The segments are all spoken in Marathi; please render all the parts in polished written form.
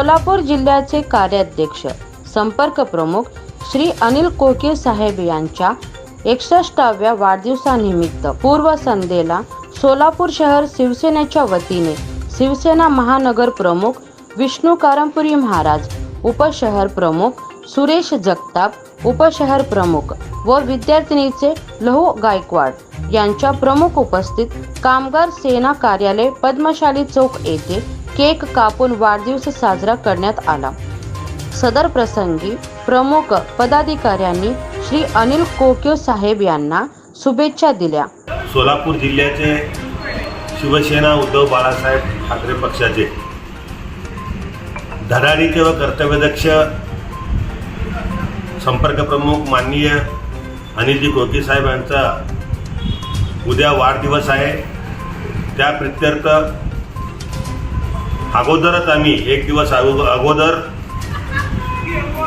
सोलापूर जिल्ह्याचे कार्याध्यक्ष संपर्क प्रमुख श्री अनिल कोकीळ साहेब यांच्या 61व्या वाढदिवसानिमित्त पूर्व संध्येला सोलापूर शहर शिवसेनेच्या वतीने शिवसेना महानगर प्रमुख विष्णू कारंपुरी महाराज, उपशहर प्रमुख सुरेश जगताप, उपशहर प्रमुख व विद्यार्थिनीचे लहू गायकवाड यांच्या प्रमुख उपस्थित कामगार सेना कार्यालय पद्मशाली चौक येथे केक कापून वाढदिवस साजरा करण्यात आला। सदर प्रसंगी प्रमुख पदाधिकाऱ्यांनी श्री अनिल कोकीळ साहेब यांना शुभेच्छा दिल्या। सोलापूर जिल्ह्याचे शिवसेना उद्धव बाळासाहेब ठाकरे पक्षाचे धडाडीचे व कर्तव्यदक्ष संपर्क प्रमुख माननीय अनिलजी कोकीळ साहेब यांचा उद्या वाढदिवस आहे। त्या प्रित्यर्थ अगोदरच आम्ही एक दिवस अगोदर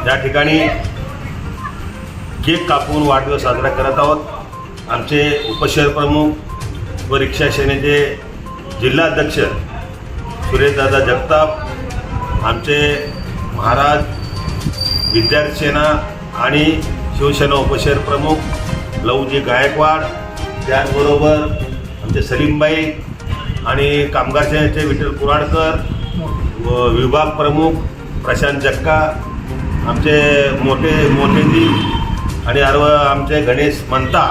या ठिकाणी केक कापून वाढदिवस साजरा करत आहोत। आमचे उपशहर प्रमुख व रिक्षा सेनेचे जिल्हाध्यक्ष सुरेशदादा जगताप, आमचे महाराज, विद्यार्थी सेना आणि शिवसेना उपशहर प्रमुख लहूजी गायकवाड, त्याचबरोबर आमचे सलीमबाई आणि कामगार सेनेचे विठ्ठल कुराडकर व विभाग प्रमुख प्रशांत जक्का, आमचे मोठेजी आणि आमचे गणेश मंता,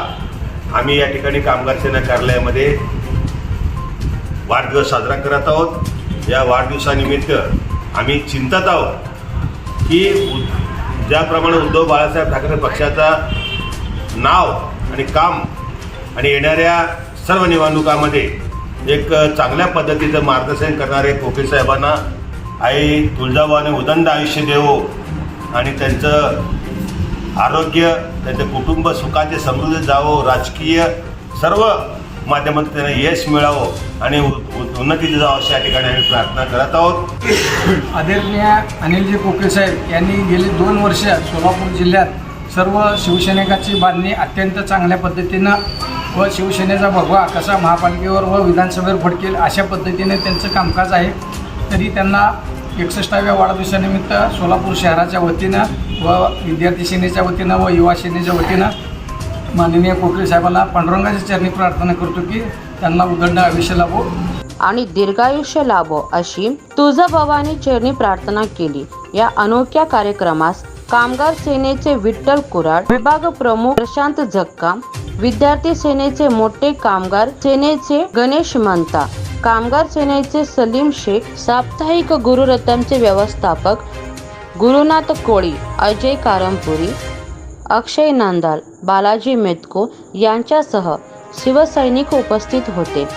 आम्ही या ठिकाणी कामगार सेना कार्यालयामध्ये वाढदिवस साजरा करत आहोत। या वाढदिवसानिमित्त आम्ही चिंतत आहोत की ज्याप्रमाणे उद्धव बाळासाहेब ठाकरे पक्षाचा नाव आणि काम आणि येणाऱ्या सर्व निवडणुकामध्ये एक चांगल्या पद्धतीचं मार्गदर्शन करणारे कोकीळ साहेबांना आई तुळजाभवानी उदंड आयुष्य देवो आणि त्यांचं आरोग्य, त्यांचं कुटुंब सुखाचे समृद्ध जावो, राजकीय सर्व माध्यमातून त्यांना यश मिळावं आणि उन्नतीचं जावं अशा ठिकाणी आम्ही प्रार्थना करत आहोत। आदरणीय अनिलजी कोकीळ साहेब यांनी गेली 2 वर्ष सोलापूर जिल्ह्यात सर्व शिवसैनिकांची बांधणी अत्यंत चांगल्या पद्धतीनं व शिवसेनेचा भगवा कसा महापालिकेवर व विधानसभेवर फडकेल अशा पद्धतीने त्यांचं कामकाज आहे। तरी त्यांना 61व्या वाढदिवसानिमित्त सोलापूर शहराच्या वतीनं व विद्यार्थी सेनेच्या वतीनं व युवा सेनेच्या वतीनं माननीय कोकीळ साहेबांना पांडुरंगाच्या चरणी प्रार्थना करतो की त्यांना उदंड आयुष्य लाभो आणि दीर्घायुष्य लाभो अशी तुळजाभवानी चरणी प्रार्थना केली। या अनोख्या कार्यक्रमास कामगार सेनेचे विठ्ठल कुराड, विभाग प्रमुख प्रशांत जक्का, विद्यार्थी सेनेचे मोठे कामगार सेनेचे गणेश मंता, कामगार सेनेचे सलीम शेख, साप्ताहिक गुरुरत्नचे व्यवस्थापक गुरुनाथ कोळी, अजय कारंपुरी, अक्षय नांदाल, बालाजी मेतको यांच्यासह शिवसैनिक उपस्थित होते।